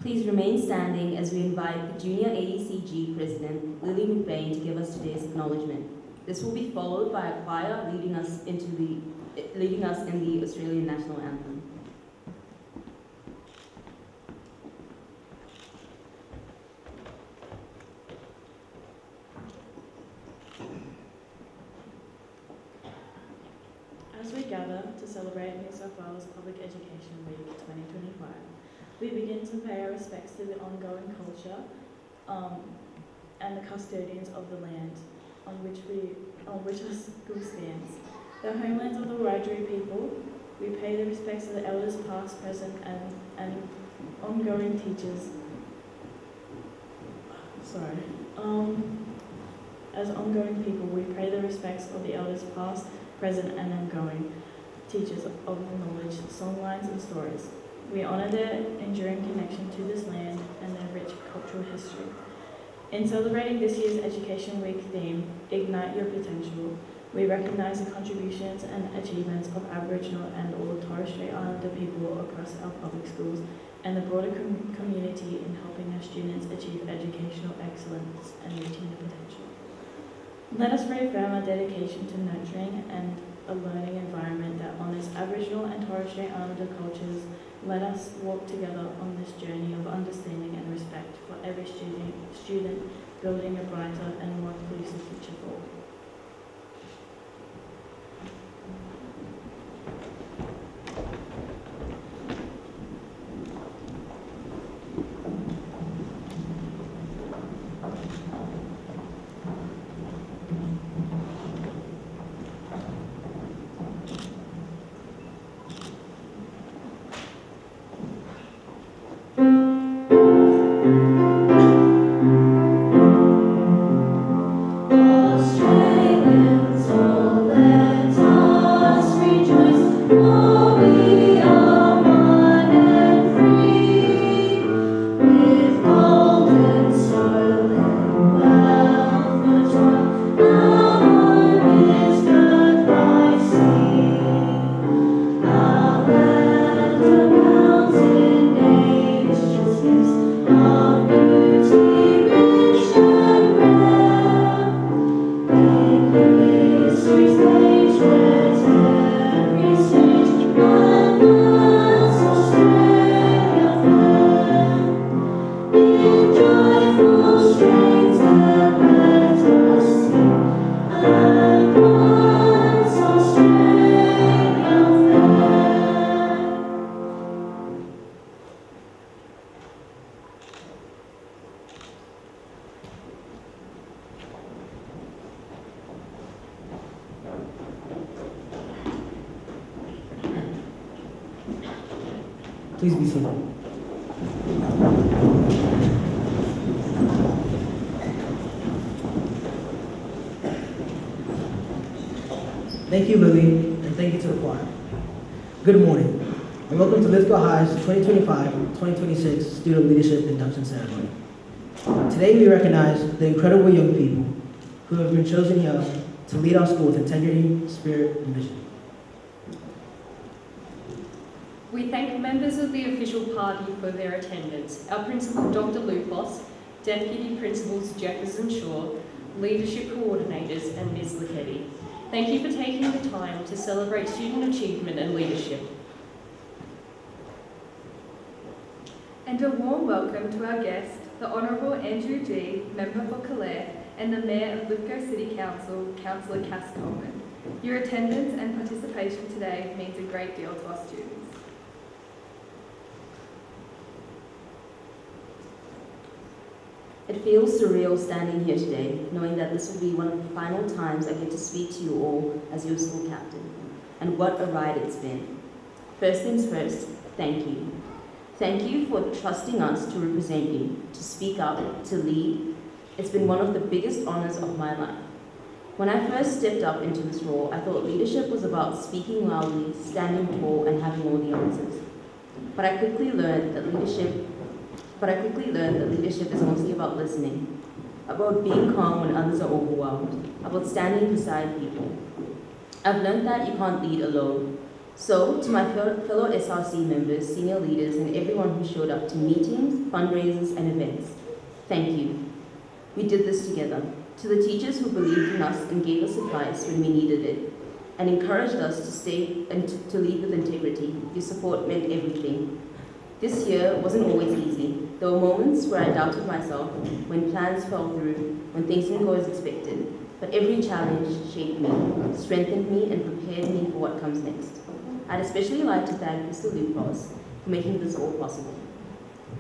Please remain standing as we invite the Junior AECG President, Lily McBain, to give us today's acknowledgement. This will be followed by a choir leading us in the Australian National Anthem. As we gather to celebrate New South Wales Public Education Week 2025, we begin to pay our respects to the ongoing culture and the custodians of the land on which our school stands. The homelands of the Wiradjuri people, we pay the respects of the elders past, present and ongoing teachers. As ongoing people, we pay the respects of the elders past, present and ongoing teachers of knowledge, songlines and stories. We honour their enduring connection to this land and their rich cultural history. In celebrating this year's Education Week theme, Ignite Your Potential, we recognise the contributions and achievements of Aboriginal and all Torres Strait Islander people across our public schools and the broader community in helping our students achieve educational excellence and reaching their potential. Let us reaffirm our dedication to nurturing and a learning environment that honours Aboriginal and Torres Strait Islander cultures. Let us walk together on this journey of understanding and respect for every student, building a brighter and more inclusive future for all. Please be seated. Thank you, Lily, and thank you to the choir. Good morning, and welcome to Lithgow High's 2025-2026 Student Leadership Induction Ceremony. Today we recognize the incredible young people who have been chosen here to lead our school with integrity, spirit, and vision. We thank members of the official party for their attendance, our Principal Dr. Lupos, Deputy Principals Jefferson Shaw, Leadership Coordinators and Ms. Lachetti. Thank you for taking the time to celebrate student achievement and leadership. And a warm welcome to our guest, the Honourable Andrew G, Member for Calare, and the Mayor of Lithgow City Council, Councillor Cass Coleman. Your attendance and participation today means a great deal to our students. It feels surreal standing here today, knowing that this will be one of the final times I get to speak to you all as your school captain. And what a ride it's been. First things first, thank you. Thank you for trusting us to represent you, to speak up, to lead. It's been one of the biggest honours of my life. When I first stepped up into this role, I thought leadership was about speaking loudly, standing tall, and having all the answers. But I quickly learned that leadership is mostly about listening, about being calm when others are overwhelmed, about standing beside people. I've learned that you can't lead alone. So, to my fellow SRC members, senior leaders, and everyone who showed up to meetings, fundraisers, and events, thank you. We did this together. To the teachers who believed in us and gave us advice when we needed it, and encouraged us to stay and to lead with integrity, your support meant everything. This year wasn't always easy. There were moments where I doubted myself, when plans fell through, when things didn't go as expected. But every challenge shaped me, strengthened me, and prepared me for what comes next. I'd especially like to thank Mr. Lithgow for making this all possible.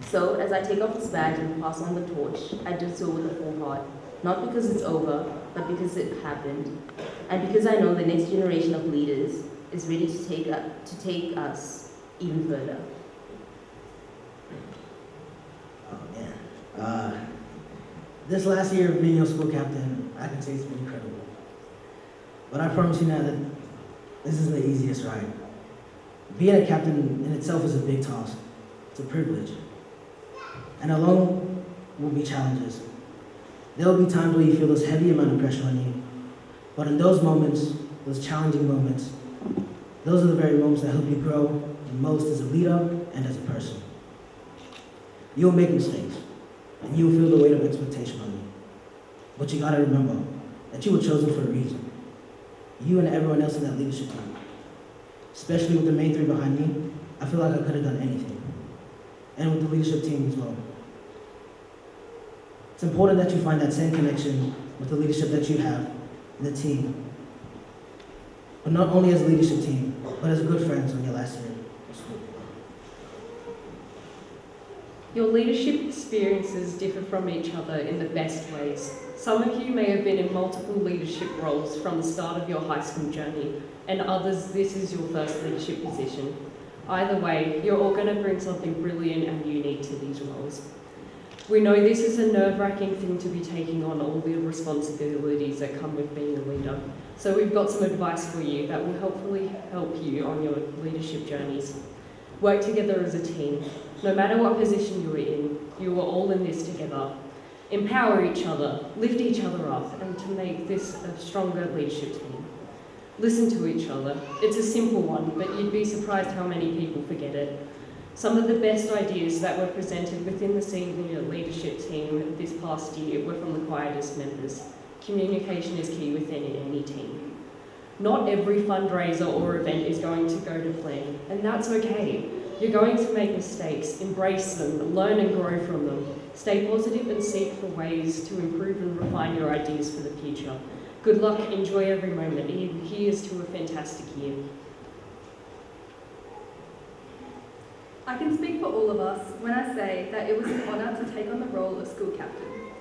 So, as I take off this badge and pass on the torch, I do so with a full heart. Not because it's over, but because it happened. And because I know the next generation of leaders is ready to take us even further. Oh man. This last year of being your school captain, I can say it's been incredible. But I promise you now that this is the easiest ride. Being a captain in itself is a big task. It's a privilege. And along will be challenges. There will be times where you feel this heavy amount of pressure on you. But in those moments, those challenging moments, those are the very moments that help you grow the most as a leader and as a person. You'll make mistakes, and you'll feel the weight of expectation on you. But you gotta remember that you were chosen for a reason. You and everyone else in that leadership team. Especially with the main three behind me, I feel like I could have done anything. And with the leadership team as well. It's important that you find that same connection with the leadership that you have in the team. But not only as a leadership team, but as good friends on your last year of school. Your leadership experiences differ from each other in the best ways. Some of you may have been in multiple leadership roles from the start of your high school journey, and others, this is your first leadership position. Either way, you're all going to bring something brilliant and unique to these roles. We know this is a nerve-wracking thing to be taking on all the responsibilities that come with being a leader. So we've got some advice for you that will hopefully help you on your leadership journeys. Work together as a team. No matter what position you are in, you are all in this together. Empower each other, lift each other up, and to make this a stronger leadership team. Listen to each other. It's a simple one, but you'd be surprised how many people forget it. Some of the best ideas that were presented within the senior leadership team this past year were from the quietest members. Communication is key within any team. Not every fundraiser or event is going to go to plan, and that's okay. You're going to make mistakes, embrace them, learn and grow from them. Stay positive and seek for ways to improve and refine your ideas for the future. Good luck, enjoy every moment, and here's to a fantastic year. I can speak for all of us when I say that it was an honour to take on the role of school captain.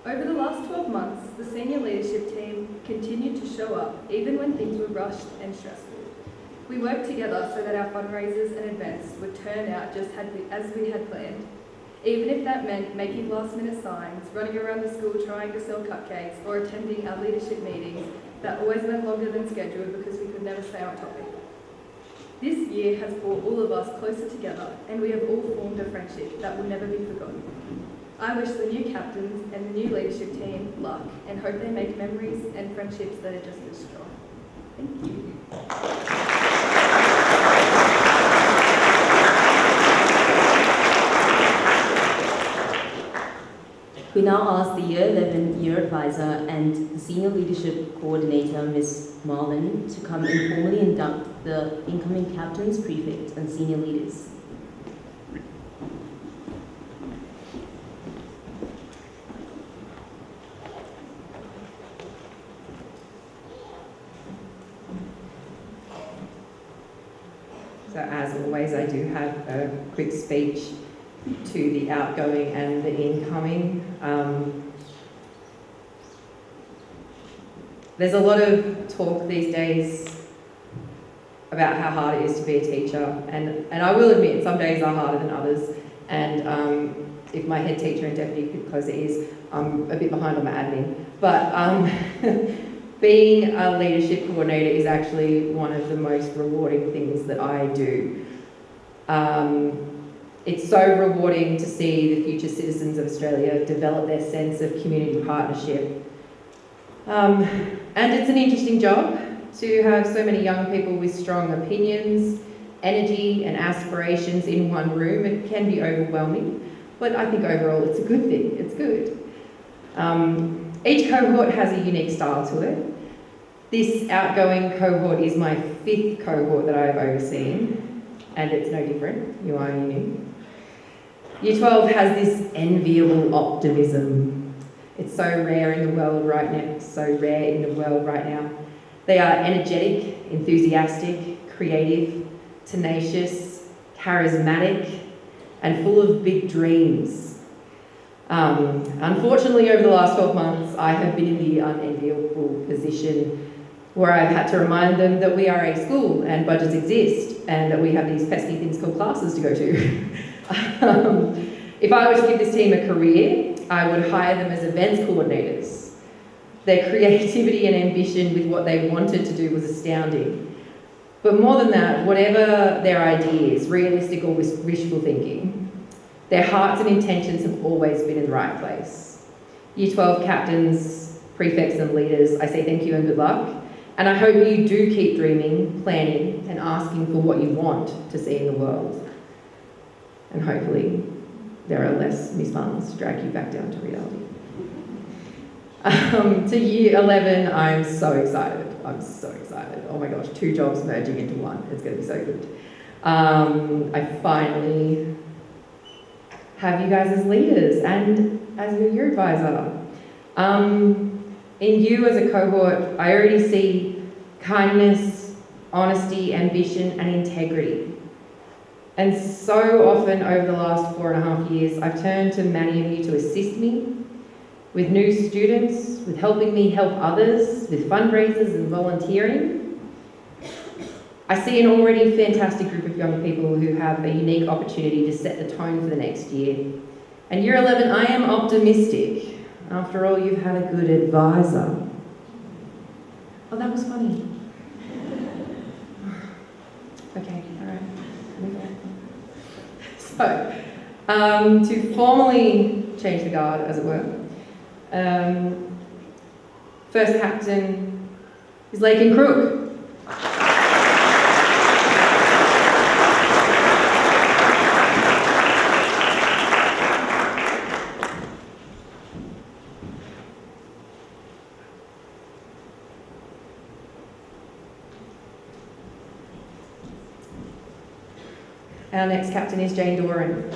Over the last 12 months, the senior leadership team continued to show up even when things were rushed and stressful. We worked together so that our fundraisers and events would turn out just as we had planned. Even if that meant making last-minute signs, running around the school trying to sell cupcakes, or attending our leadership meetings that always went longer than scheduled because we could never stay on topic. This year has brought all of us closer together, and we have all formed a friendship that will never be forgotten. I wish the new captains and the new leadership team luck, and hope they make memories and friendships that are just as strong. Thank you. We now ask the Year 11 Year Advisor and the Senior Leadership Coordinator, Ms. Marlin, to come and formally induct the incoming captains, prefects, and senior leaders. So as always, I do have a quick speech to the outgoing and the incoming. There's a lot of talk these days about how hard it is to be a teacher, and I will admit some days are harder than others, and if my head teacher and deputy could close their ears, I'm a bit behind on my admin. But being a leadership coordinator is actually one of the most rewarding things that I do. It's so rewarding to see the future citizens of Australia develop their sense of community partnership. And it's an interesting job. to have so many young people with strong opinions, energy and aspirations in one room. It can be overwhelming, but I think overall it's a good thing. It's good. Each cohort has a unique style to it. This outgoing cohort is my 5th cohort that I've overseen, and it's no different. You are new. Year 12 has this enviable optimism. It's so rare in the world right now. They are energetic, enthusiastic, creative, tenacious, charismatic, and full of big dreams. Unfortunately, over the last 12 months, I have been in the unenviable position where I've had to remind them that we are a school and budgets exist and that we have these pesky things called classes to go to. If I were to give this team a career, I would hire them as events coordinators. Their creativity and ambition with what they wanted to do was astounding. But more than that, whatever their ideas, realistic or wishful thinking, their hearts and intentions have always been in the right place. Year 12 captains, prefects and leaders, I say thank you and good luck. And I hope you do keep dreaming, planning and asking for what you want to see in the world. And hopefully there are less misfunds to drag you back down to reality. To year 11, I'm so excited. Oh my gosh, 2 jobs merging into one. It's going to be so good. I finally have you guys as leaders and as your year advisor. In you as a cohort, I already see kindness, honesty, ambition, and integrity. And so often over the last 4.5 years, I've turned to many of you to assist me with new students, with helping me help others, with fundraisers and volunteering. I see an already fantastic group of young people who have a unique opportunity to set the tone for the next year. And year 11, I am optimistic. After all, you've had a good advisor. Oh, that was funny. Okay, all right. So, to formally change the guard, as it were, first captain is Lake and Crook. Our next captain is Jane Doran.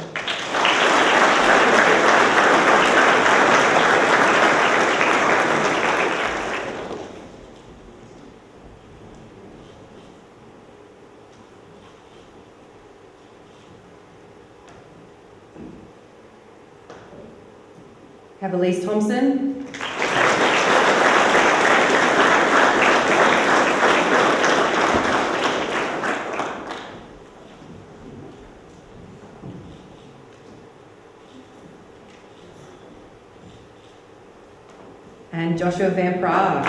Have Elise Thompson. And Joshua Van Praag.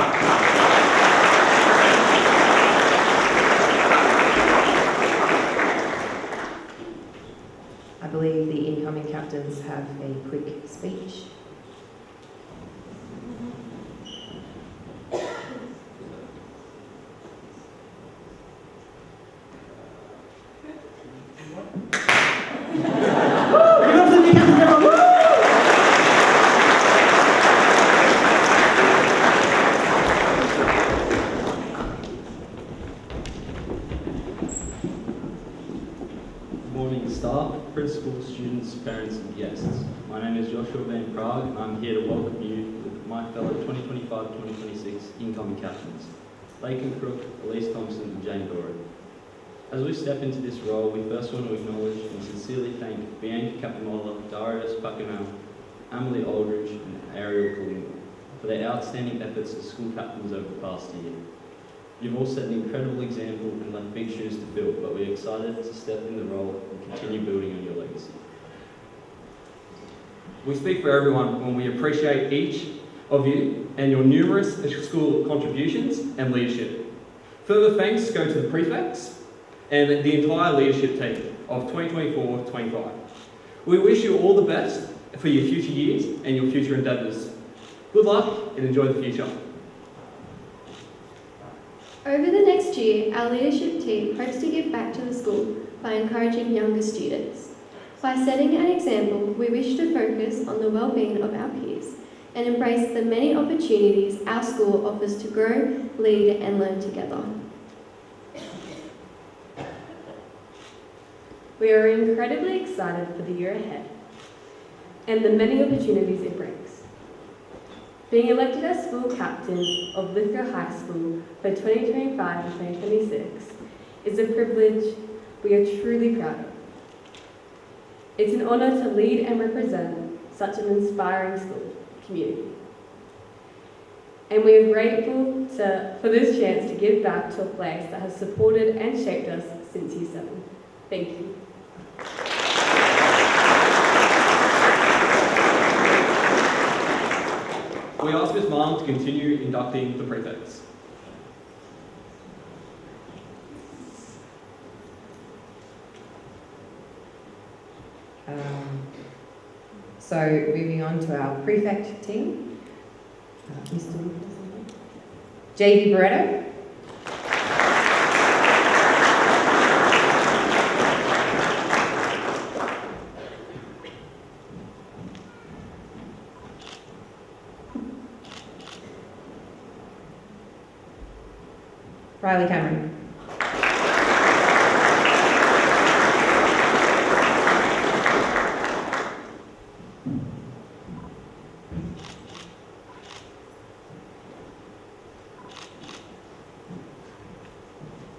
I believe the incoming captains have a quick speech. Principals, students, parents and guests. My name is Joshua Van Praag and I'm here to welcome you with my fellow 2025-2026 incoming captains, Lakin Crook, Elise Thompson and Jane Doran. As we step into this role, we first want to acknowledge and sincerely thank Bianca Capamola, Darius Pacanel, Emily Aldridge and Ariel Coleman for their outstanding efforts as school captains over the past year. You've all set an incredible example and left big shoes to fill, but we're excited to step in the role and continue building on your legacy. We speak for everyone when we appreciate each of you and your numerous school contributions and leadership. Further thanks go to the Prefects and the entire leadership team of 2024-25. We wish you all the best for your future years and your future endeavours. Good luck and enjoy the future. Over the next year, our leadership team hopes to give back to the school by encouraging younger students. By setting an example, we wish to focus on the well-being of our peers and embrace the many opportunities our school offers to grow, lead and learn together. We are incredibly excited for the year ahead and the many opportunities it brings. Being elected as school captain of Lithgow High School for 2025 and 2026 is a privilege we are truly proud of. It's an honour to lead and represent such an inspiring school community. And we are grateful for this chance to give back to a place that has supported and shaped us since Year 7. Thank you. We ask Ms. Malm to continue inducting the prefects. So moving on to our prefect team, Mr. J.D. Barretto. Riley Cameron.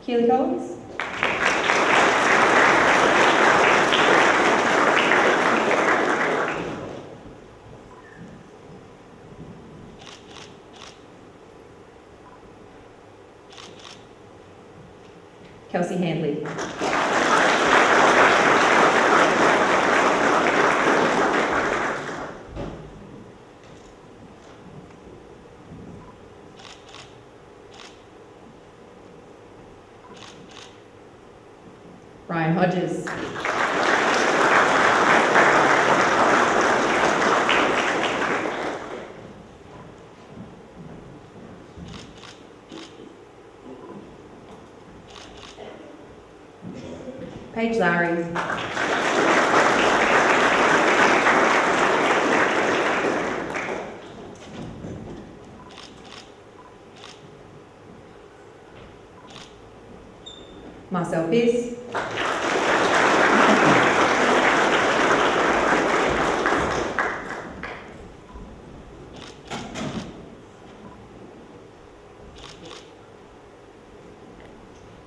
Keely Collins. Kelsey Handley. Ryan Hodges. Paige Lowry. Marcel Pierce.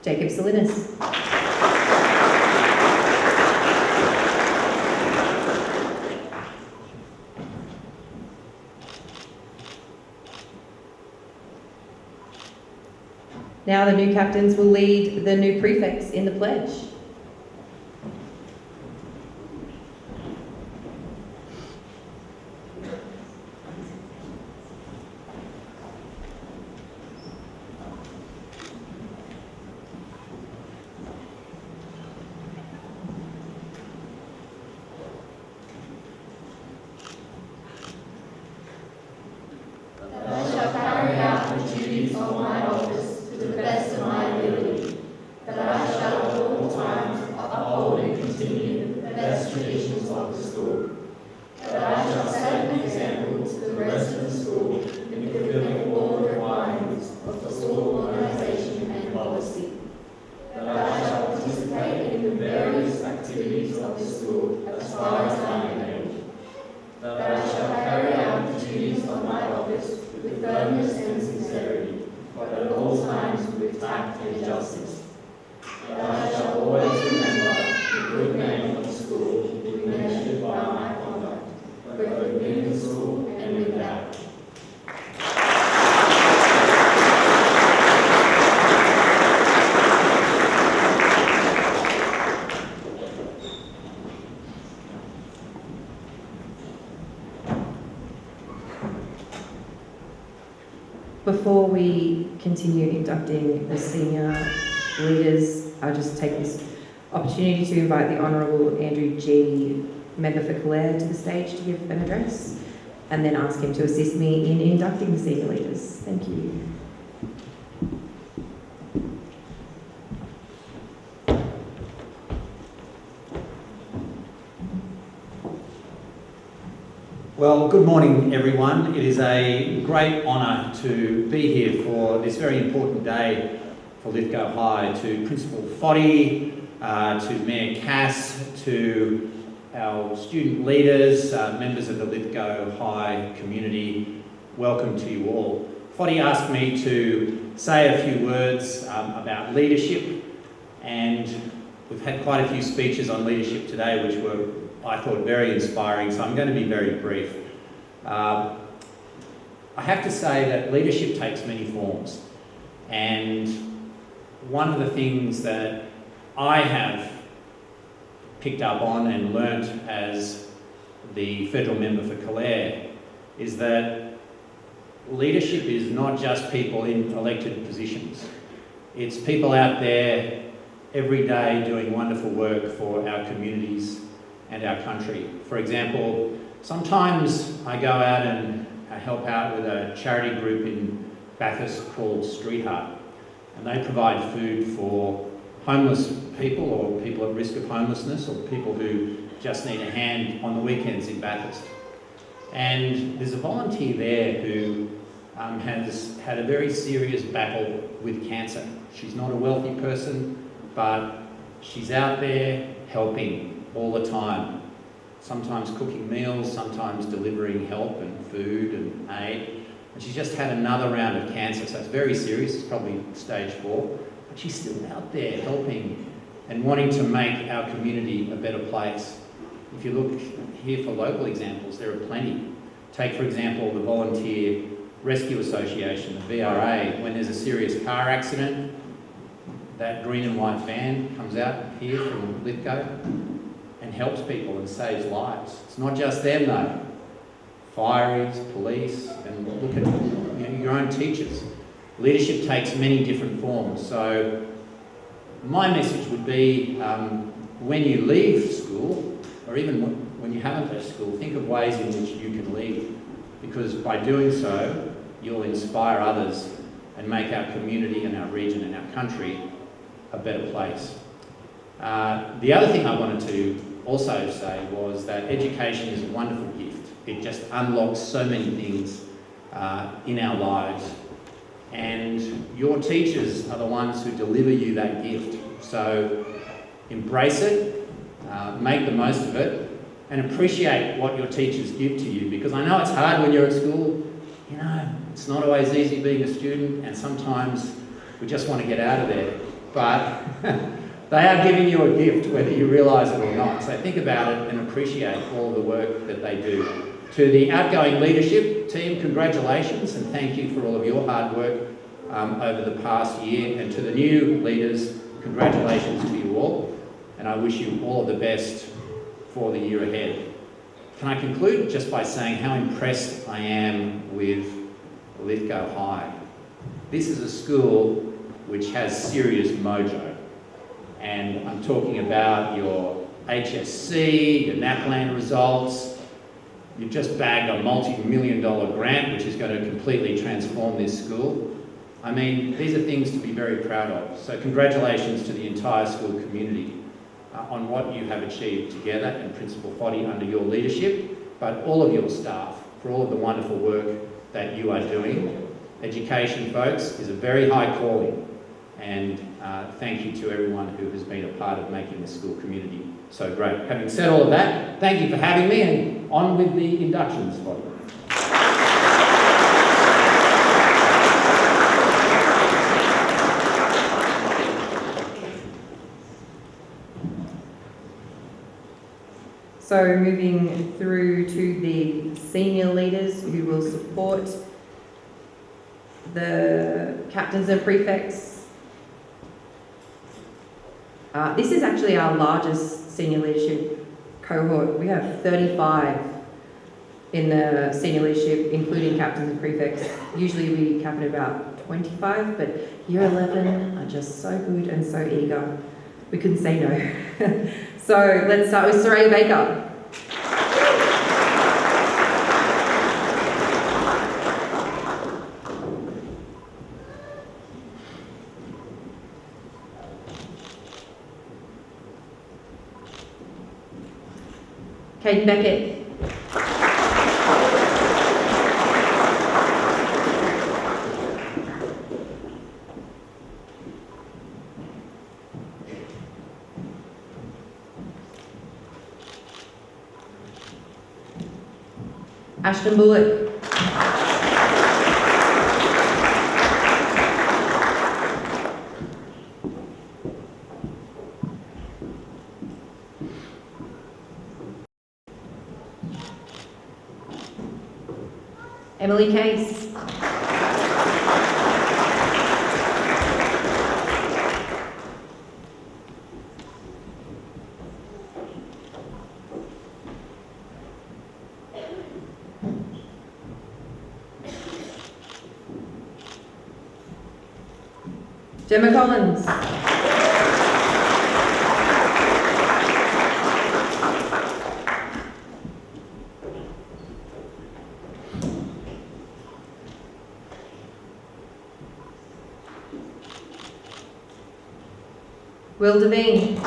Jacob Salinas. Now the new captains will lead the new prefects in the pledge. I shall carry out the duties of my office to the best of my ability, that I shall at all times uphold and continue the best traditions of the school, that I shall set an example to the rest of the school in fulfilling all the requirements of the school organisation and policy, that I shall participate in the various activities of the school as far as I am able, that I shall carry out the duties of my office with firmness and sincerity, but at all times with tact and justice. That I shall always remember the good name of the school to be measured by my conduct, both within the school and without. Before we continue inducting the senior leaders, I'll just take this opportunity to invite the Honourable Andrew G, Member for Calare, to the stage to give an address, and then ask him to assist me in inducting the senior leaders. Thank you. Well, good morning, everyone. It is a great honour to be here for this very important day for Lithgow High. To Principal Foddy, to Mayor Cass, to our student leaders, members of the Lithgow High community, welcome to you all. Foddy asked me to say a few words about leadership, and we've had quite a few speeches on leadership today which were, I thought, very inspiring, so I'm going to be very brief. I have to say that leadership takes many forms, and one of the things that I have picked up on and learnt as the federal member for Calare is that leadership is not just people in elected positions. It's people out there every day doing wonderful work for our communities and our country. For example, sometimes I go out and help out with a charity group in Bathurst called Street Heart, and they provide food for homeless people or people at risk of homelessness or people who just need a hand on the weekends in Bathurst. And there's a volunteer there who has had a very serious battle with cancer. She's not a wealthy person, but she's out there helping all the time, sometimes cooking meals, sometimes delivering help and food and aid. And she's just had another round of cancer, so it's very serious, it's probably stage 4, but she's still out there helping and wanting to make our community a better place. If you look here for local examples, there are plenty. Take, for example, the Volunteer Rescue Association, the VRA. When there's a serious car accident, that green and white van comes out here from Lithgow and helps people and saves lives. It's not just them though. Fireys, police, and look at your own teachers. Leadership takes many different forms. So my message would be when you leave school, or even when you haven't left school, think of ways in which you can lead. Because by doing so, you'll inspire others and make our community and our region and our country a better place. The other thing I wanted to also say was that education is a wonderful gift. It just unlocks so many things in our lives, and your teachers are the ones who deliver you that gift. So embrace it, make the most of it, and appreciate what your teachers give to you, because I know it's hard when you're at school. You know, it's not always easy being a student, and sometimes we just want to get out of there. But they are giving you a gift, whether you realise it or not. So think about it and appreciate all the work that they do. To the outgoing leadership team, congratulations and thank you for all of your hard work over the past year. And to the new leaders, congratulations to you all. And I wish you all of the best for the year ahead. Can I conclude just by saying how impressed I am with Lithgow High? This is a school which has serious mojo. And I'm talking about your HSC, your NAPLAN results. You've just bagged a multi-million-dollar grant which is going to completely transform this school. I mean, these are things to be very proud of. So congratulations to the entire school community on what you have achieved together, and Principal Foddy under your leadership, but all of your staff for all of the wonderful work that you are doing. Education, folks, is a very high calling. And thank you to everyone who has been a part of making the school community so great. Having said all of that, thank you for having me, and on with the inductions, Foddy. So moving through to the senior leaders who will support the captains and prefects. This is actually our largest senior leadership cohort. We have 35 in the senior leadership, including captains and prefects. Usually we cap at about 25, but year 11 are just so good and so eager. We couldn't say no. So let's start with Soraya Baker. Kate Beckett. Ashton Bullock. Emily Case. Gemma Collins. Will Devine.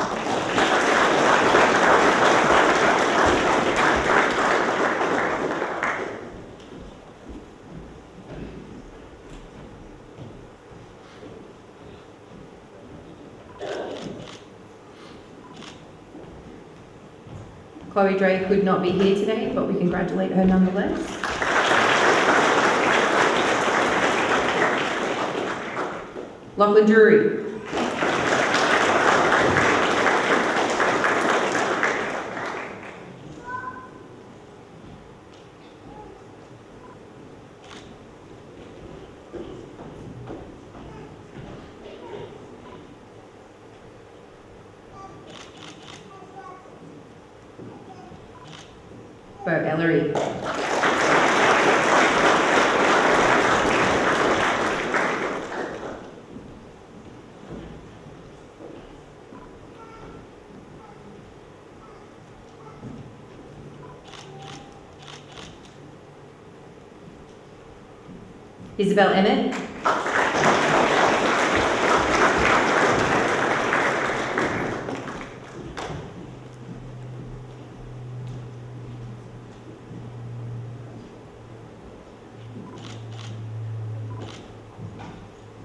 Chloe Dre could not be here today, but we congratulate her nonetheless. Lachlan Drury. Bo Ellery. Isabel Emmett.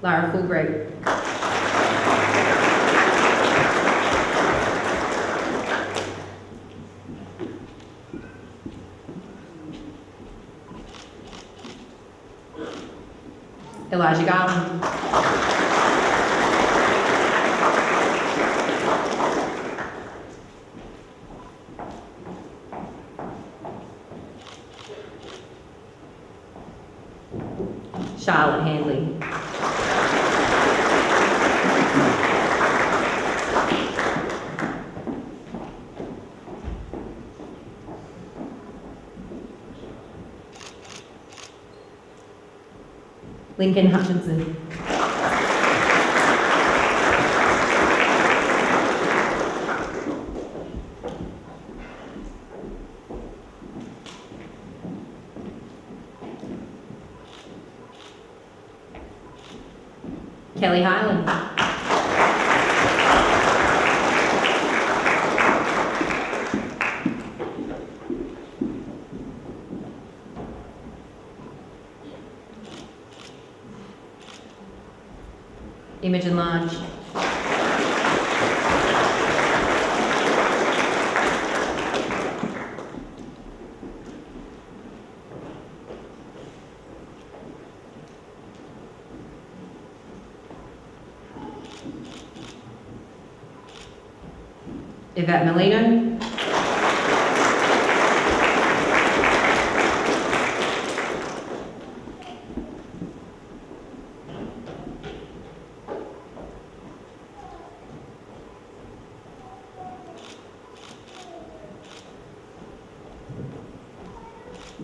Lara Fulgrave. Elijah Garland. Charlotte Handley. Lincoln Hutchinson. Kelly Highland. Imogen Large. Yvette Molino.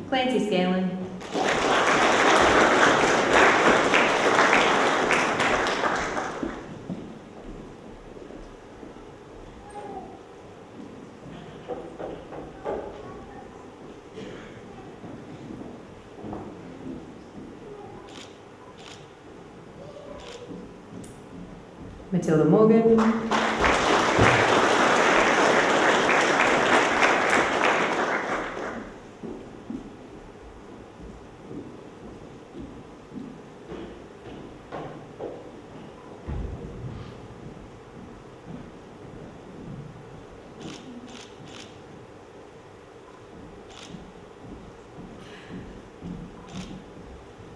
Clancy Scanlon. Matilda Morgan.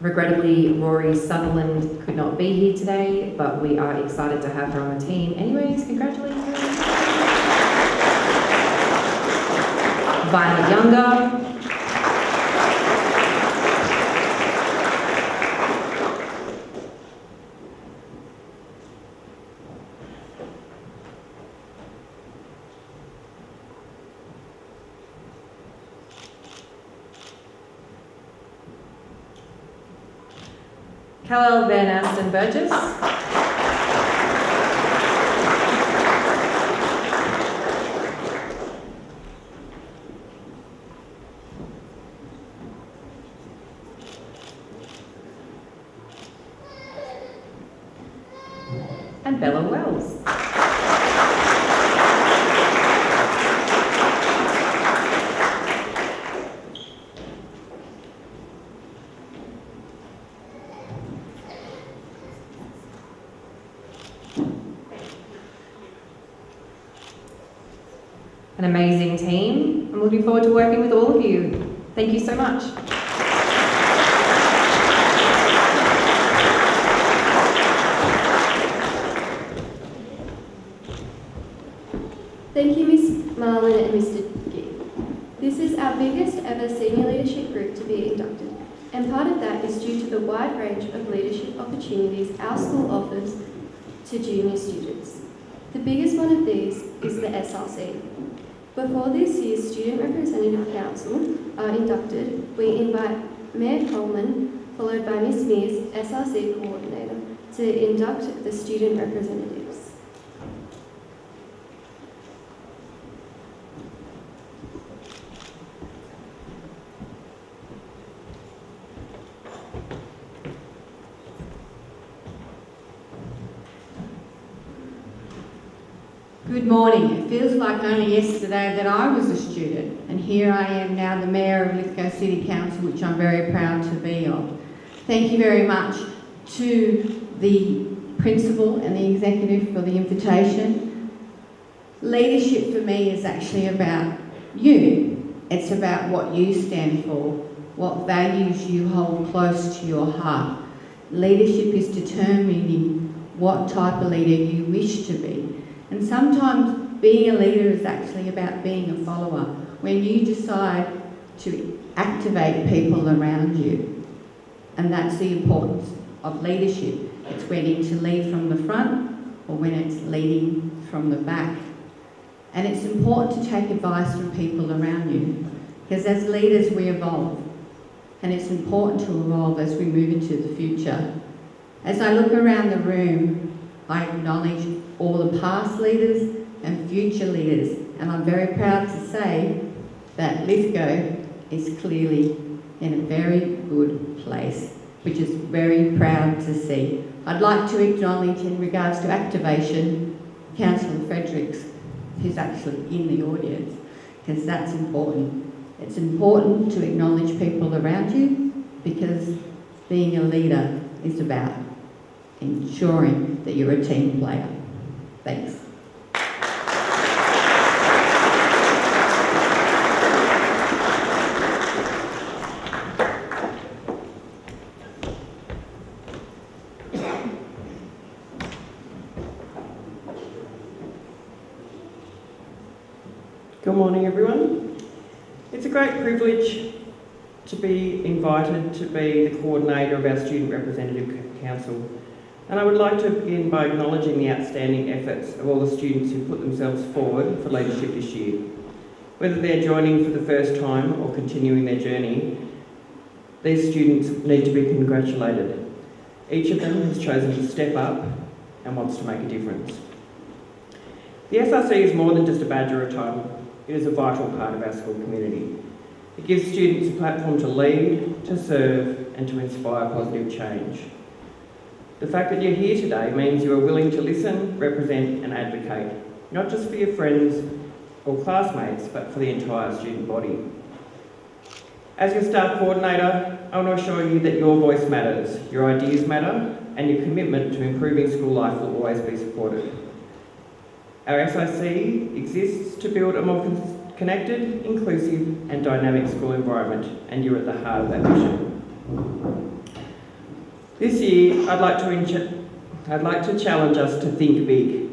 Regrettably, Rory Sutherland could not be here today, but we are excited to have her on the team. Anyways, congratulations. Violet Younger. Calare Van Aston Burgess. And Bella Wells. An amazing team. I'm looking forward to working with all of you. Thank you so much. Thank you, Ms. Marlin and Mr. Gibb. This is our biggest ever senior leadership group to be inducted, and part of that is due to the wide range of leadership opportunities our school offers to junior students. The biggest one of these is the SRC. Before this year's Student Representative Council are inducted, we invite Mayor Coleman, followed by Ms. Mears, SRC Coordinator, to induct the student representatives. Good morning. It feels like only yesterday that I was a student, and here I am now the Mayor of Lithgow City Council, which I'm very proud to be of. Thank you very much to the Principal and the Executive for the invitation. Leadership for me is actually about you. It's about what you stand for, what values you hold close to your heart. Leadership is determining what type of leader you wish to be. And sometimes being a leader is actually about being a follower. When you decide to activate people around you, and that's the importance of leadership. It's whether to lead from the front or when it's leading from the back. And it's important to take advice from people around you, because as leaders we evolve, and it's important to evolve as we move into the future. As I look around the room, I acknowledge all the past leaders and future leaders, and I'm very proud to say that Lithgow is clearly in a very good place, which is very proud to see. I'd like to acknowledge, in regards to activation, Councillor Fredericks, who's actually in the audience, because that's important. It's important to acknowledge people around you, because being a leader is about ensuring that you're a team player. Thanks. Good morning, everyone. It's a great privilege to be invited to be the coordinator of our Student Representative Council. And I would like to begin by acknowledging the outstanding efforts of all the students who put themselves forward for leadership this year. Whether they're joining for the first time or continuing their journey, these students need to be congratulated. Each of them has chosen to step up and wants to make a difference. The SRC is more than just a badge or a title. It is a vital part of our school community. It gives students a platform to lead, to serve, and to inspire positive change. The fact that you're here today means you are willing to listen, represent, and advocate, not just for your friends or classmates, but for the entire student body. As your staff coordinator, I want to assure you that your voice matters, your ideas matter, and your commitment to improving school life will always be supported. Our SIC exists to build a more connected, inclusive, and dynamic school environment, and you're at the heart of that mission. This year, I'd like to challenge us to think big,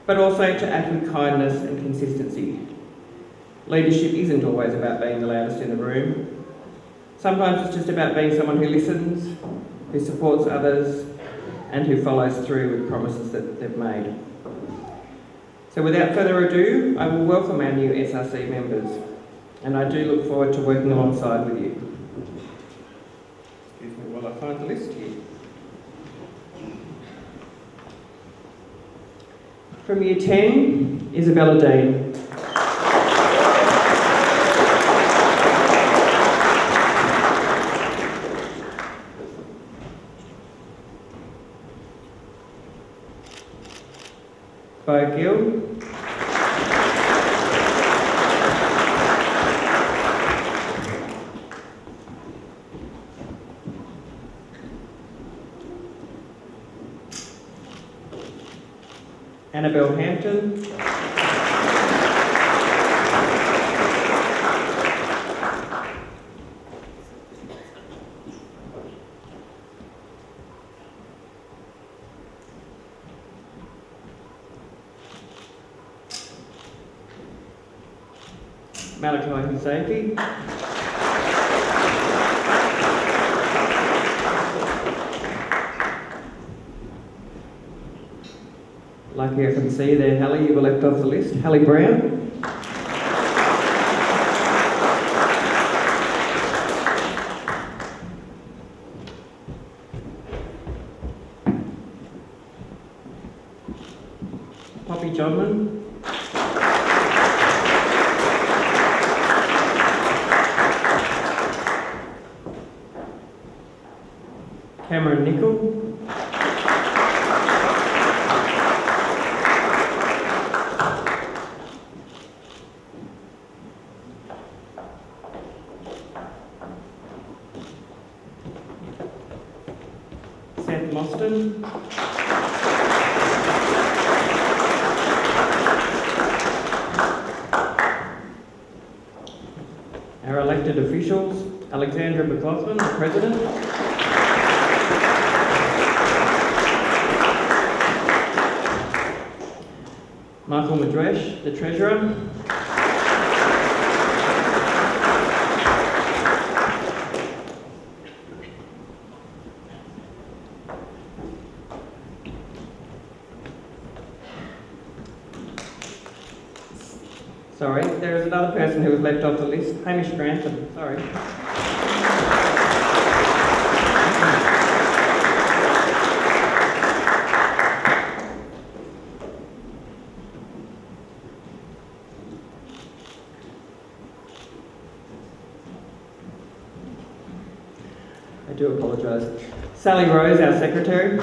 but also to act with kindness and consistency. Leadership isn't always about being the loudest in the room. Sometimes it's just about being someone who listens, who supports others, and who follows through with promises that they've made. So without further ado, I will welcome our new SRC members, and I do look forward to working alongside with you. Excuse me while I find the list here. From Year 10, Isabella Dean. Bo Gill. Annabelle Hampton. Malachi Husafi. Lucky I can see there, Hallie, you were left off the list. Hallie Brown. Poppy Johnman. Cameron Nicol. Seth Mostyn. Our elected officials, Alexandra McLaughlin, the President. Michael Madresh, the Treasurer. Sorry, there is another person who was left off the list, Hamish Grantham, sorry. I do apologise. Sally Rose, our Secretary.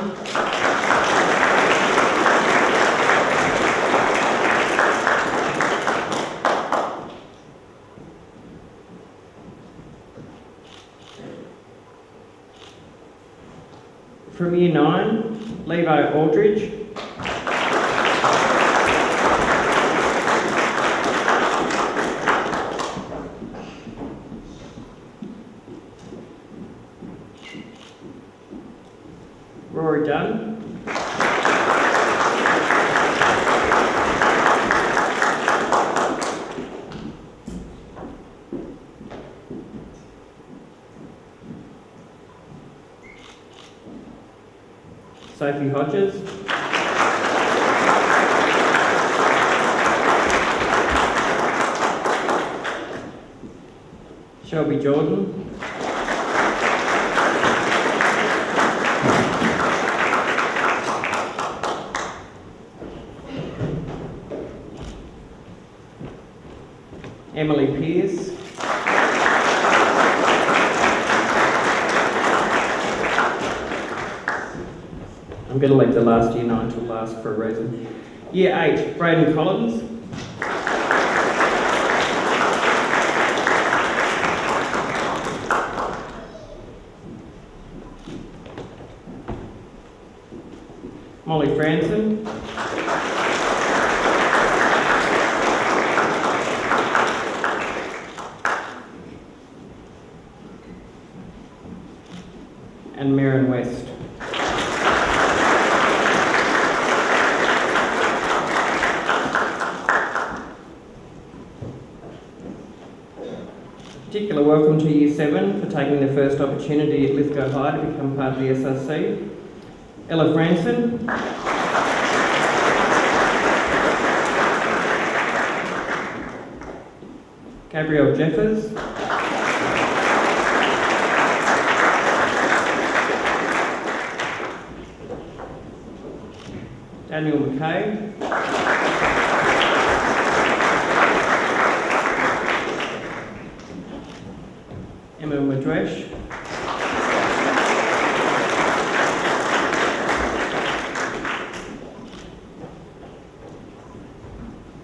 From Year 9, Levi Aldridge. Rory Dunn. Sophie Hodges. Shelby Jordan. Emily Pearce. I'm going to leave the last Year 9 till last for a reason. Year 8, Braden Collins. Molly Franson. And Merrin West. Particular welcome to Year 7 for taking their first opportunity at Lithgow High to become part of the SRC. Ella Franson. Gabrielle Jeffers. Daniel McKay. Emma Madresh.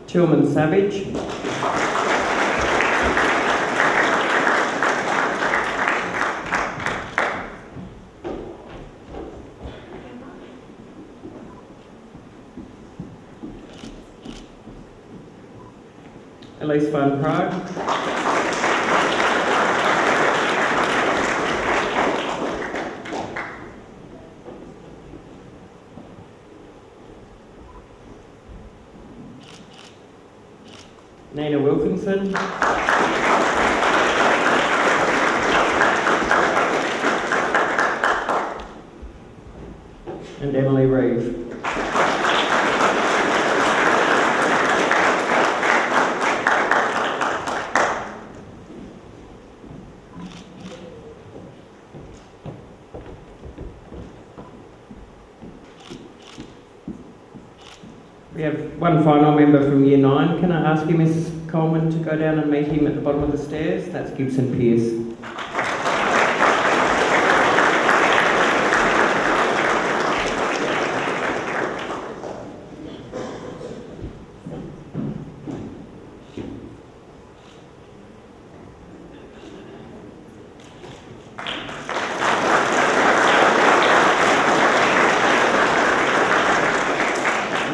Tillman Savage. Elise van Praag. Nina Wilkinson. And Emily Reeve. We have one final member from Year 9. Can I ask you, Ms. Coleman, to go down and meet him at the bottom of the stairs? That's Gibson Pearce.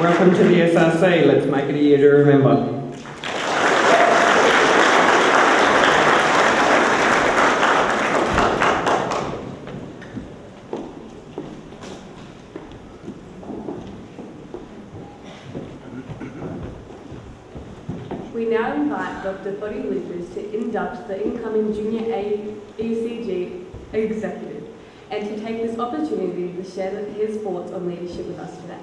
Welcome to the SRC. Let's make it a year to remember. We now invite Dr. Foddy Lucas to induct the incoming Junior AECG executive and to take this opportunity to share his thoughts on leadership with us today.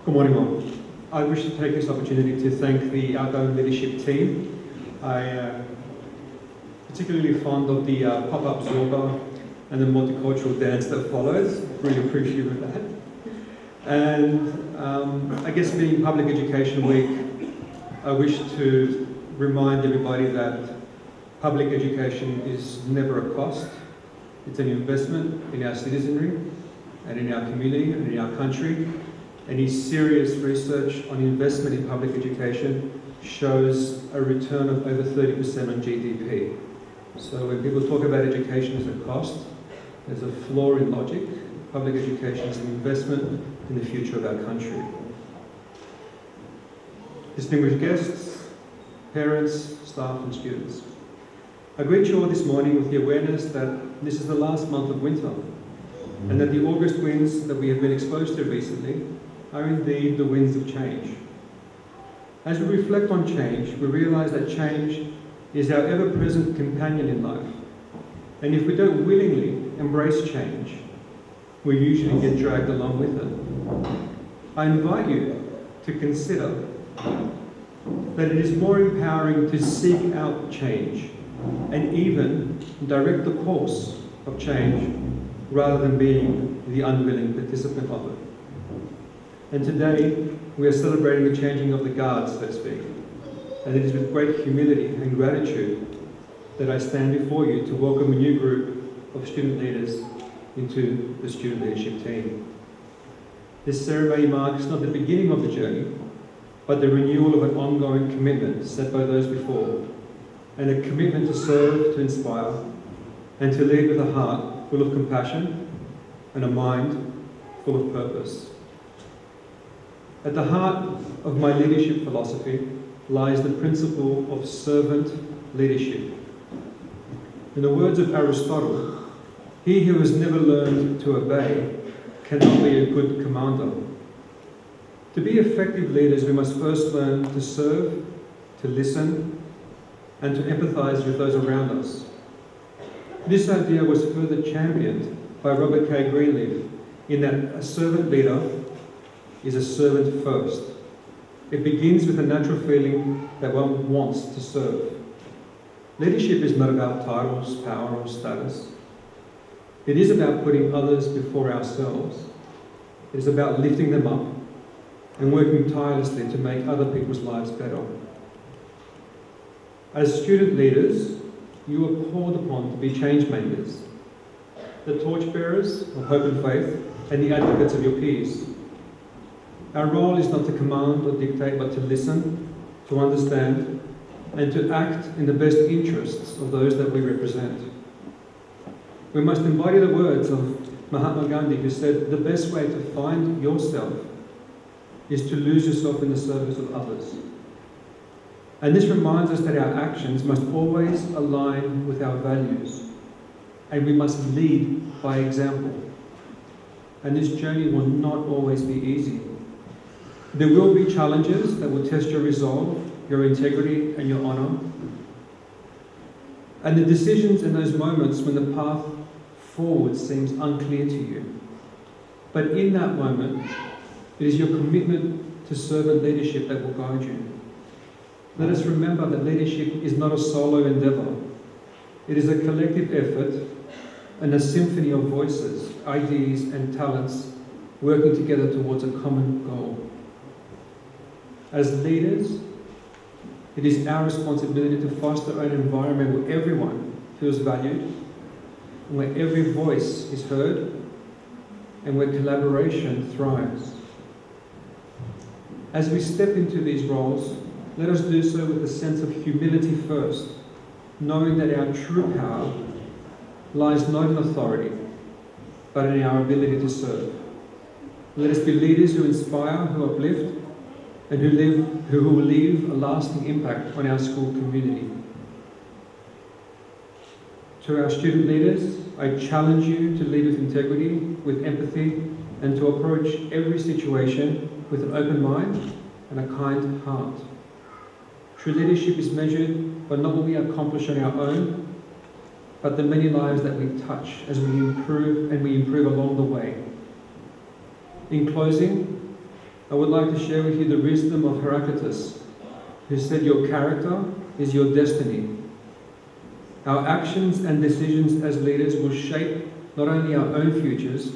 Good morning, all. I wish to take this opportunity to thank the outgoing leadership team. I'm particularly fond of the pop-up Zorba and the multicultural dance that follows. Really appreciate that. And I guess being Public Education Week, I wish to remind everybody that public education is never a cost. It's an investment in our citizenry and in our community and in our country. Any serious research on investment in public education shows a return of over 30% on GDP. So when people talk about education as a cost, there's a flaw in logic. Public education is an investment in the future of our country. Distinguished guests, parents, staff and students, I greet you all this morning with the awareness that this is the last month of winter and that the August winds that we have been exposed to recently are indeed the winds of change. As we reflect on change, we realise that change is our ever-present companion in life. And if we don't willingly embrace change, we usually get dragged along with it. I invite you to consider that it is more empowering to seek out change and even direct the course of change rather than being the unwilling participant of it. And today, we are celebrating the changing of the guard, so to speak. And it is with great humility and gratitude that I stand before you to welcome a new group of student leaders into the student leadership team. This ceremony marks not the beginning of the journey, but the renewal of an ongoing commitment set by those before, and a commitment to serve, to inspire, and to lead with a heart full of compassion and a mind full of purpose. At the heart of my leadership philosophy lies the principle of servant leadership. In the words of Aristotle, he who has never learned to obey cannot be a good commander. To be effective leaders, we must first learn to serve, to listen, and to empathise with those around us. This idea was further championed by Robert K. Greenleaf in that a servant leader is a servant first. It begins with a natural feeling that one wants to serve. Leadership is not about titles, power, or status. It is about putting others before ourselves. It is about lifting them up and working tirelessly to make other people's lives better. As student leaders, you are called upon to be change makers, the torchbearers of hope and faith, and the advocates of your peers. Our role is not to command or dictate, but to listen, to understand, and to act in the best interests of those that we represent. We must embody the words of Mahatma Gandhi, who said, "The best way to find yourself is to lose yourself in the service of others." And this reminds us that our actions must always align with our values, and we must lead by example. And this journey will not always be easy. There will be challenges that will test your resolve, your integrity, and your honour. And the decisions in those moments when the path forward seems unclear to you. But in that moment, it is your commitment to servant leadership that will guide you. Let us remember that leadership is not a solo endeavour. It is a collective effort and a symphony of voices, ideas, and talents working together towards a common goal. As leaders, it is our responsibility to foster an environment where everyone feels valued, and where every voice is heard, and where collaboration thrives. As we step into these roles, let us do so with a sense of humility first, knowing that our true power lies not in authority, but in our ability to serve. Let us be leaders who inspire, who uplift, and who will leave a lasting impact on our school community. To our student leaders, I challenge you to lead with integrity, with empathy, and to approach every situation with an open mind and a kind heart. True leadership is measured by not what we accomplish on our own, but the many lives that we touch as we improve along the way. In closing, I would like to share with you the wisdom of Heraclitus, who said, "Your character is your destiny." Our actions and decisions as leaders will shape not only our own futures,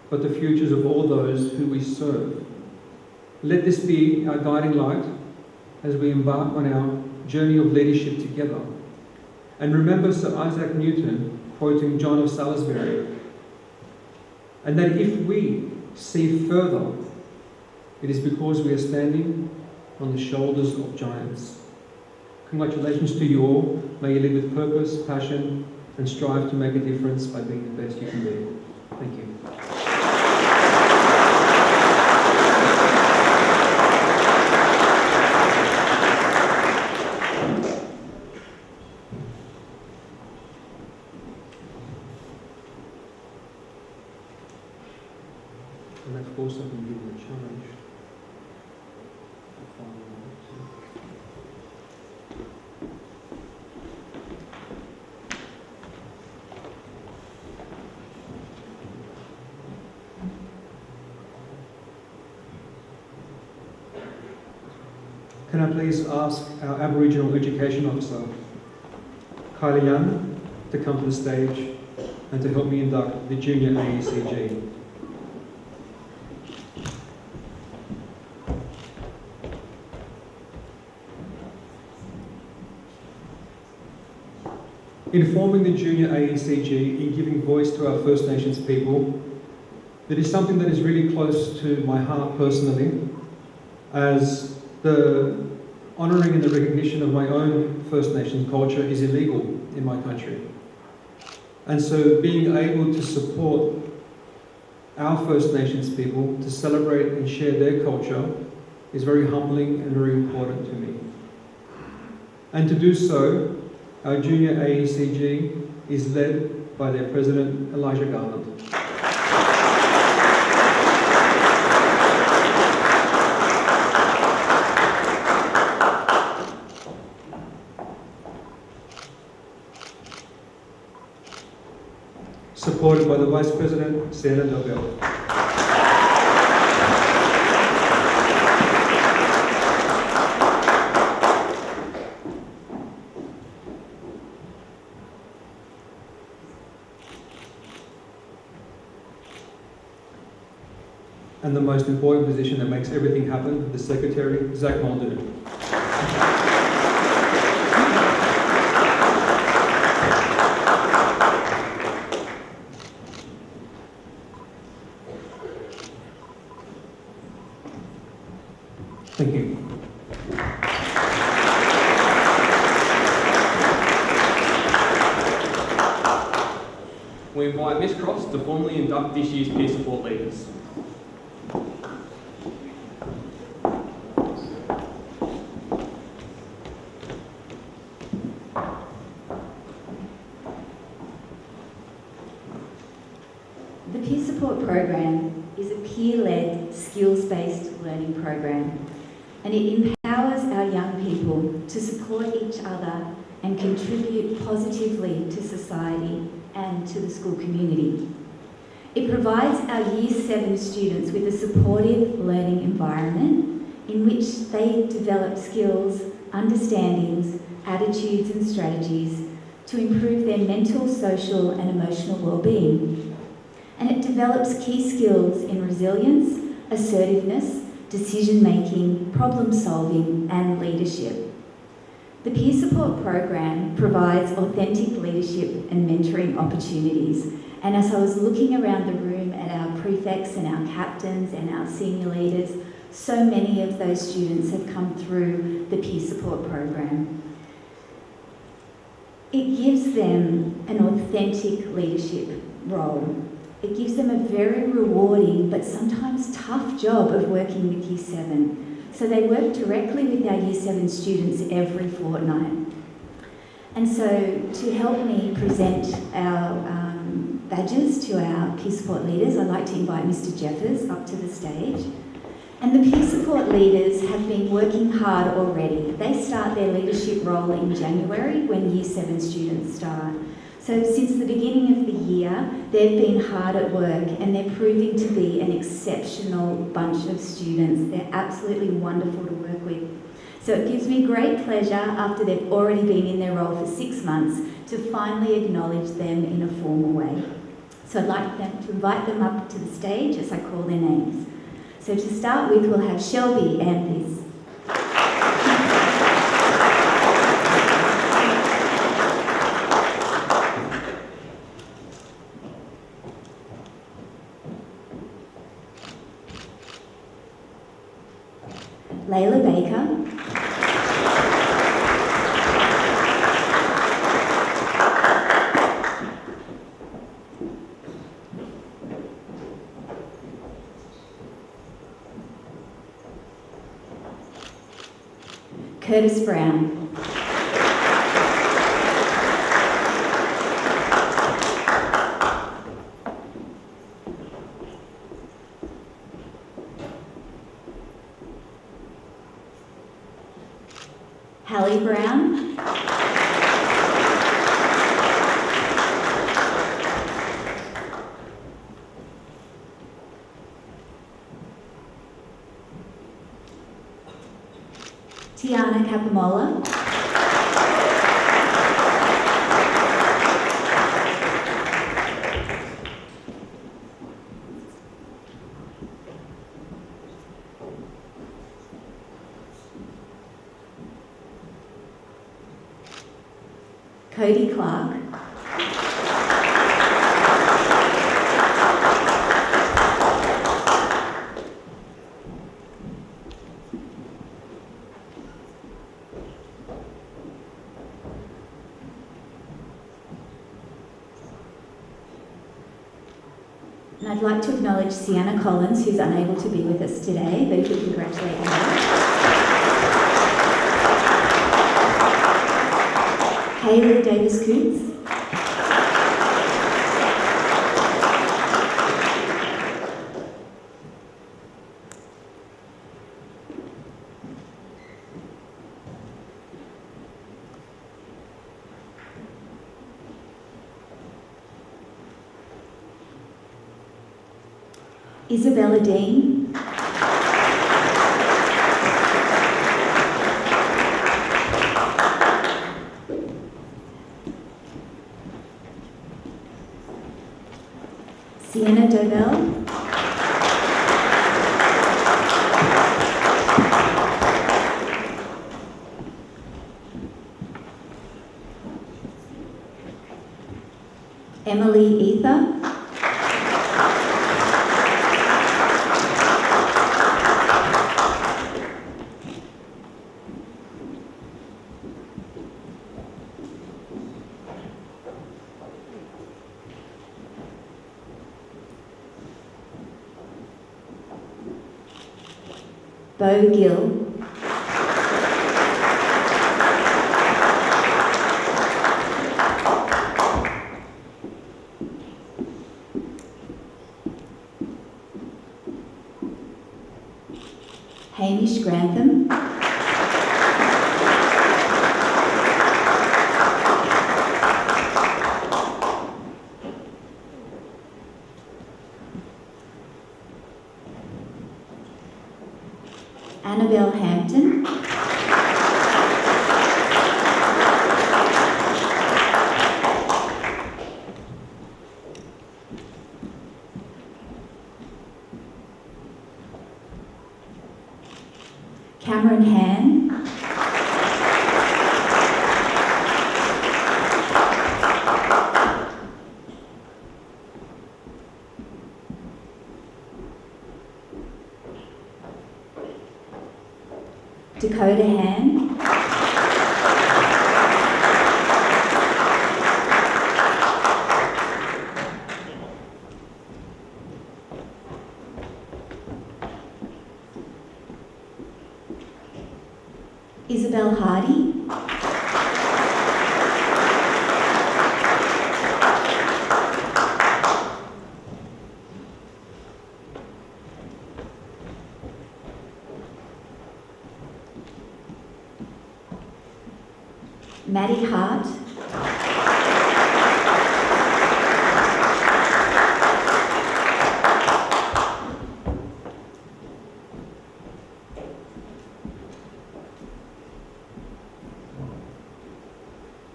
but the futures of all those who we serve. Let this be our guiding light as we embark on our journey of leadership together. And remember Sir Isaac Newton quoting John of Salisbury, and that if we see further, it is because we are standing on the shoulders of giants. Congratulations to you all. May you live with purpose, passion, and strive to make a difference by being the best you can be. Thank you. And of course, I can give you a challenge. Can I please ask our Aboriginal Education Officer, Kylie Young, to come to the stage and to help me induct the Junior AECG. In forming the Junior AECG, in giving voice to our First Nations people, it is something that is really close to my heart personally, as the honouring and the recognition of my own First Nation culture is illegal in my country. And so being able to support our First Nations people to celebrate and share their culture is very humbling and very important to me. And to do so, Our junior AECG is led by their president, Elijah Garland. Supported by the Vice President, Sarah Delgado. And the most important position that makes everything happen, the Secretary, Zach Muldoon. Thank you. We invite Ms. Cross to formally induct this year's peer support leaders. The Peer Support Program is a peer-led, skills-based learning program, and it empowers our young people to support each other and contribute positively to society and to the school community. It provides our Year 7 students with a supportive learning environment in which they develop skills, understandings, attitudes and strategies to improve their mental, social and emotional well-being. And it develops key skills in resilience, assertiveness, decision-making, problem-solving and leadership. The Peer Support Program provides authentic leadership and mentoring opportunities. And as I was looking around the room at our prefects and our captains and our senior leaders, so many of those students have come through the Peer Support Program. It gives them an authentic leadership role. It gives them a very rewarding but sometimes tough job of working with Year 7. So they work directly with our Year 7 students every fortnight. And so to help me present our badges to our peer support leaders, I'd like to invite Mr. Jeffers up to the stage. And the peer support leaders have been working hard already. They start their leadership role in January when Year 7 students start. So since the beginning of the year, they've been hard at work and they're proving to be an exceptional bunch of students. They're absolutely wonderful to work with. So it gives me great pleasure, after they've already been in their role for 6 months, to finally acknowledge them in a formal way. So I'd like them to invite them up to the stage as I call their names. So to start with, we'll have Shelby Anthys. Layla Baker. Curtis Brown. Hallie Brown. Tiana Capamola. Cody Clark. And I'd like to acknowledge Sienna Collins, who's unable to be with us today, but if we congratulate her. Hayley Davis-Coots. Isabella Dean. Sienna Dovell. Emily Ether. Bo Gill. Hamish Grantham. Annabelle Hampton. Cameron Han. Dakota Han. Isabel Hardy. Maddie Hart.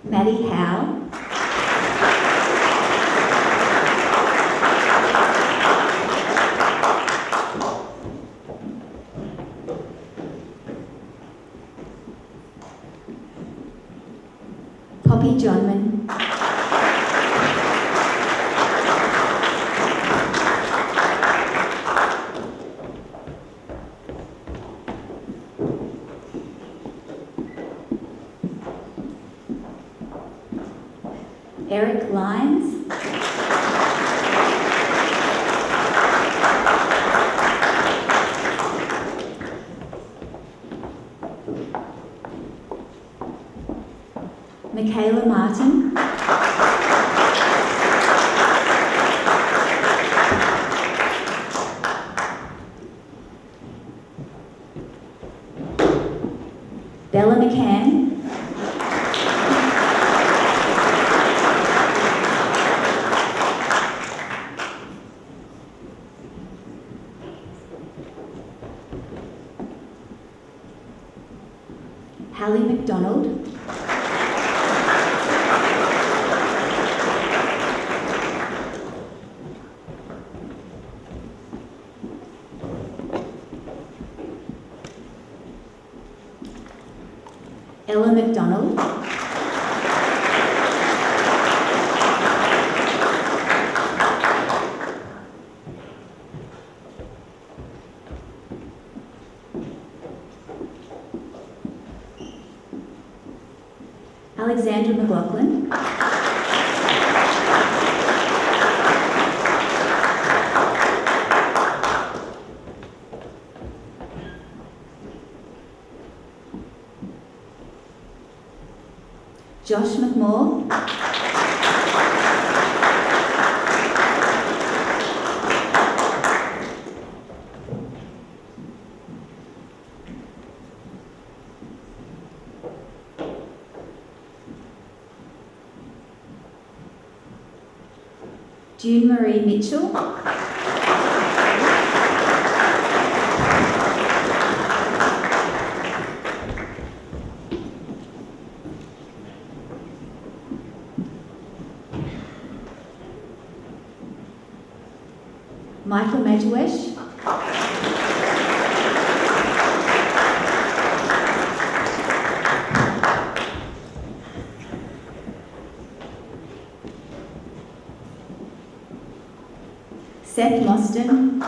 Maddie Howe. Poppy Johnman. Eric Lyons. Michaela Martin. Bella McCann. Hallie McDonald. Ella McDonald. Alexandra McLaughlin. Josh McMore, June Marie Mitchell, Michael Medwesh, Seth Mostyn,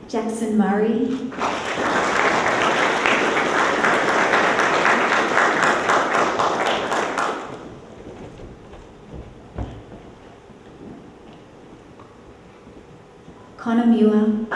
Jackson Murray, Connor Muir,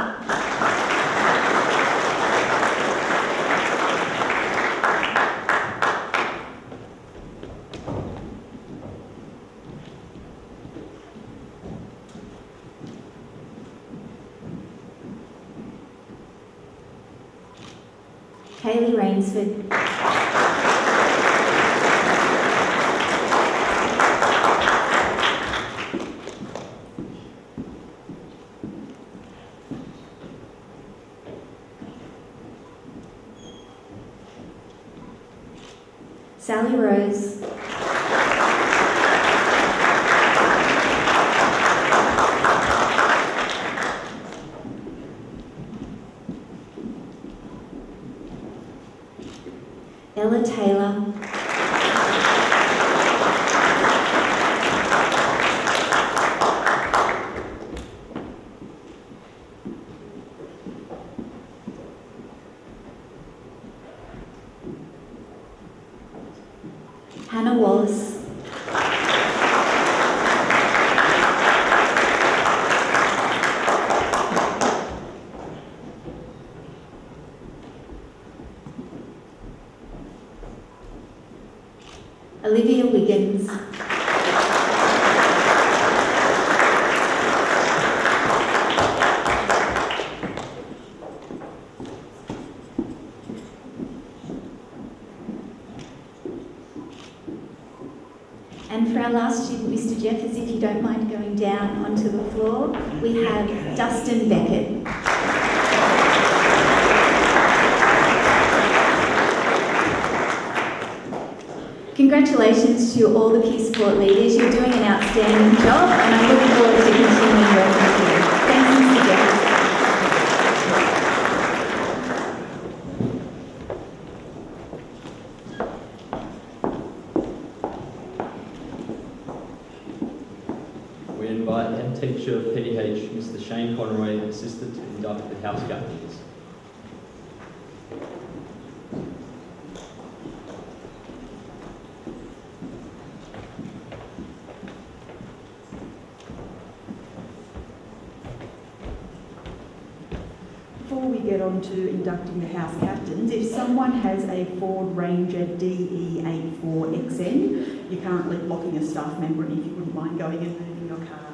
Kaylee Rainsford, Sally Rose, Ella Taylor, Hannah Wallace, Olivia Wiggins, and for our last student, Mr. Jeffers, if you don't mind going down onto the floor, we have Dustin Beckett. Congratulations to all the peer support leaders. You're doing an outstanding job, and I'm looking forward to continuing working with you. Thanks, Mr. Jeffers. We invite Head Teacher of PDH, Mr. Shane Conroy, assistant to induct the House Captains. Before we get on to inducting the House Captains, if someone has a Ford Ranger DE84XN, you're currently blocking a staff member, and if you wouldn't mind going and moving your car.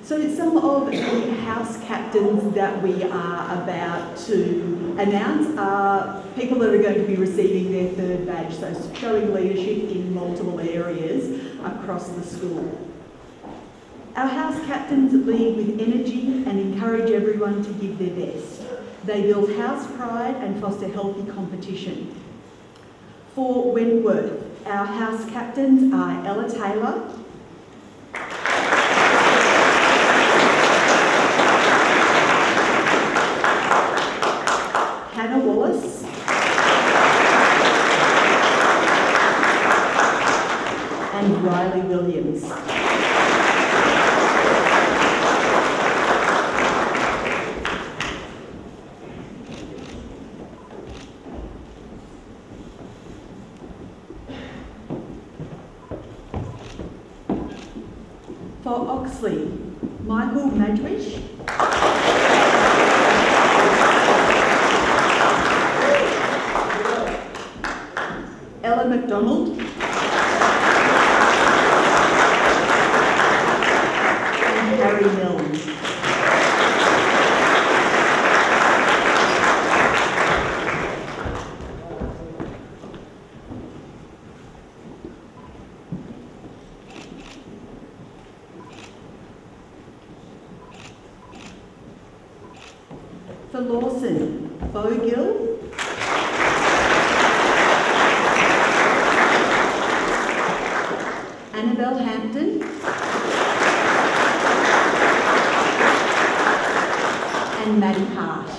So some of the House Captains that we are about to announce are people that are going to be receiving their third badge, so showing leadership in multiple areas across the school. Our House Captains lead with energy and encourage everyone to give their best. They build house pride and foster healthy competition. For Wentworth, our House Captains are Ella Taylor, Hannah Wallace, and Riley Williams. For Oxley, Michael Madrish. Ella McDonald. And Harry Mills. For Lawson, Bogill. Annabelle Hampton. And Maddie Hart.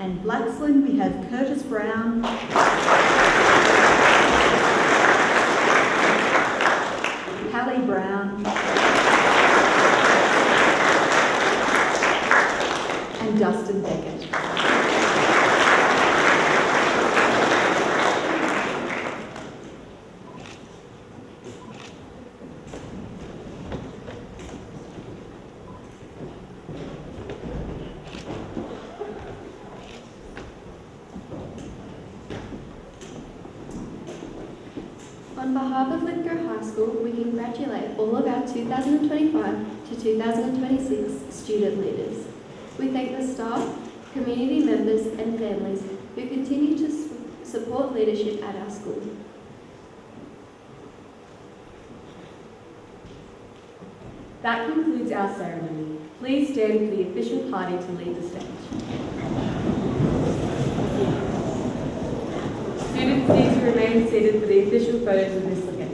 And Blaxland, we have Curtis Brown, Hallie Brown, and Dustin Beckett. On behalf of Lithgow High School, we congratulate all of our 2025 to 2026 student leaders. We thank the staff, community members and families who continue to support leadership at our school. That concludes our ceremony. Please stand for the official party to leave the stage. Students need to remain seated for the official photos of Miss Liggett.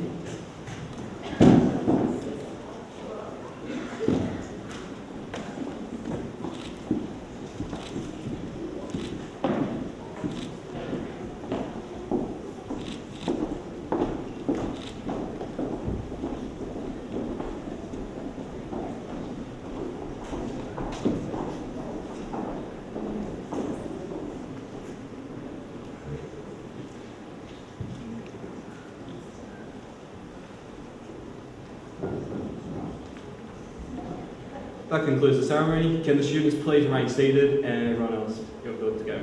That concludes the ceremony. Can the students please remain seated and everyone else, you're good to go.